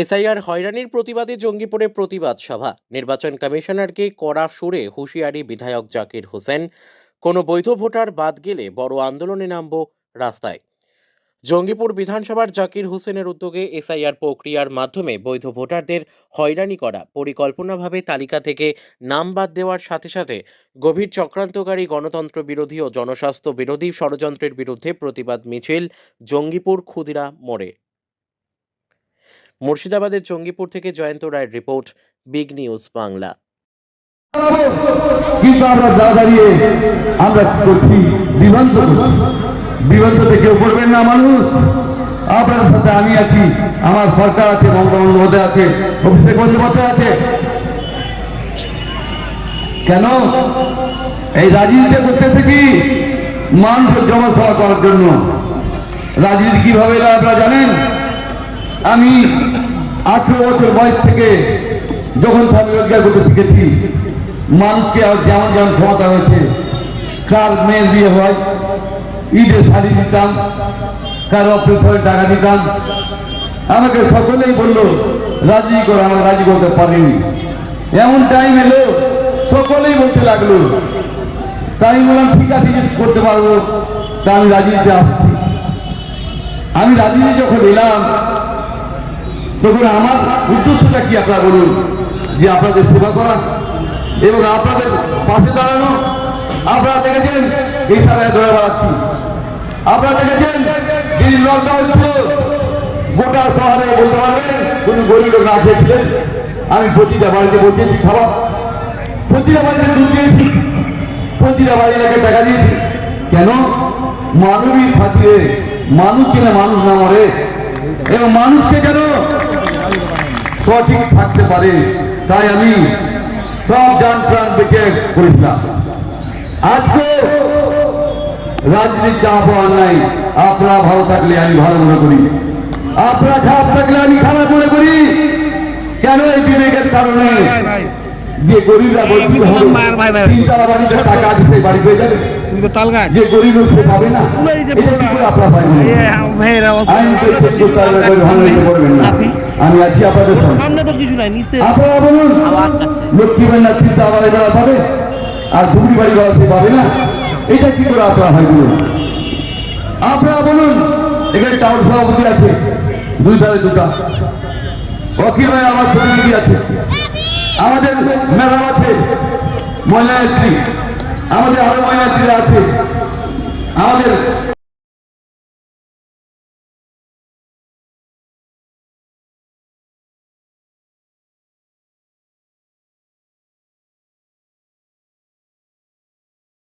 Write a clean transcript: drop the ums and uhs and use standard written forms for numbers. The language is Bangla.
এসআইআর হয়রানির প্রতিবাদে জঙ্গিপুরে প্রতিবাদ সভা। নির্বাচন কমিশনারকে কড়া সুরে হুঁশিয়ারি বিধায়ক জাকির হোসেন। কোনো বৈধ ভোটার বাদ গেলে বড় আন্দোলনে নামব রাস্তায়। জঙ্গিপুর বিধানসভার জাকির হোসেনের উদ্যোগে এসআইআর প্রক্রিয়ার মাধ্যমে বৈধ ভোটারদের হয়রানি করা, পরিকল্পনাভাবে তালিকা থেকে নাম বাদ দেওয়ার সাথে সাথে গভীর চক্রান্তকারী গণতন্ত্র বিরোধী ও জনস্বাস্থ্য বিরোধী ষড়যন্ত্রের বিরুদ্ধে প্রতিবাদ মিছিল জঙ্গিপুর ক্ষুদিরা মোড়ে। মুর্শিদাবাদের জঙ্গিপুর থেকে জয়ন্ত রায়ের রিপোর্ট, বিগ নিউজ বাংলা। কিন্তু আমরা দাঁড়িয়ে আমরা করছি বিভ্রান্ত করছি। বিভ্রান্ততে কেউ করবেন না মানুষ। আপনাদের সাথে আমি আছি, আমার সরকার আছে, মমতা বন্দ্যোপাধ্যায় আছে, অভিষেক বন্দ্যোপাধ্যায় আছে। কেন এই রাজনীতি করতেছে কি? মানুষের জনসভা করার জন্য। রাজনীতি কিভাবে আপনারা জানেন? আমি 18 বছর বয়স থেকে যখন স্বামী রোজগার করতে শিখেছি, মানুষকে যেমন যেমন ক্ষমতা হয়েছে, কার মেয়ের বিয়ে হয় ঈদে শাড়ি দিতাম, কার অপারেশনে টাকা দিতাম। আমাকে সকলেই বললো রাজি করে, আমাকে রাজি করতে পারিনি। এমন টাইম এলো সকলেই বলতে লাগলো, তাই বললাম ঠিক আছে করতে পারবো, তা আমি রাজনীতিতে আসছি। আমি রাজনীতি যখন এলাম তখন আমার উদ্দেশ্যটা কি আপনারা বলুন? যে আপনাদের সেবা করা এবং আপনাদের পাশে দাঁড়ানো। আপনারা দেখেছেন এই সারায় ধরে বেড়াচ্ছি। আপনারা দেখেছেন যিনি লকডাউন ছিল গোটা শহরে বলতে পারবেন কোন গরিব লোক না খেয়েছিলেন। আমি প্রতিটা বাড়িতে বসিয়েছি খাবার, প্রতিটা বাড়িতে দুধ দিয়েছি, প্রতিটা বাড়িতে টাকা দিয়েছি। কেন? মানবিক খাতিরে, মানুষ কিনা মানুষ না মরে এবং মানুষকে যেন সঠিক থাকতে পারে, তাই আমি সব যান প্রাণ বেঁচে করেছিলাম। আজকে রাজনীতির চাপ হওয়ার নাই। আপনারা ভালো থাকলে আমি ভালো মনে করি, আপনারা খারাপ থাকলে আমি খারাপ মনে করি। কেন? এই বিবেকের কারণে যে গরিবরা বলতে হবে তিনতলা বাড়িতে টাকা আছে সেই বাড়ি পেয়ে যাবে, যে গরিব সে পাবে না। আপনারা পাবেন আমি আছি আপনাদের সামনে। তো কিছু নাই, আপনারা বলুন লক্ষ্মী ভান্ডার চিন্তা বাড়ি বেড়া পাবে আর ধুবড়ি বাড়ি বেড়া সে পাবে না। এটা কি করে আপনারা হয় বলুন? আপনারা বলুন এখানে টাউন সভাপতি আছে, দুই ধারে দুটা অখিল ভাই আমার প্রতিনিধি আছে, আমাদের ম্যাডাম আছে, মহিলা নেত্রী, আমাদের আরো মহিলা নেত্রীরা আছে, আমাদের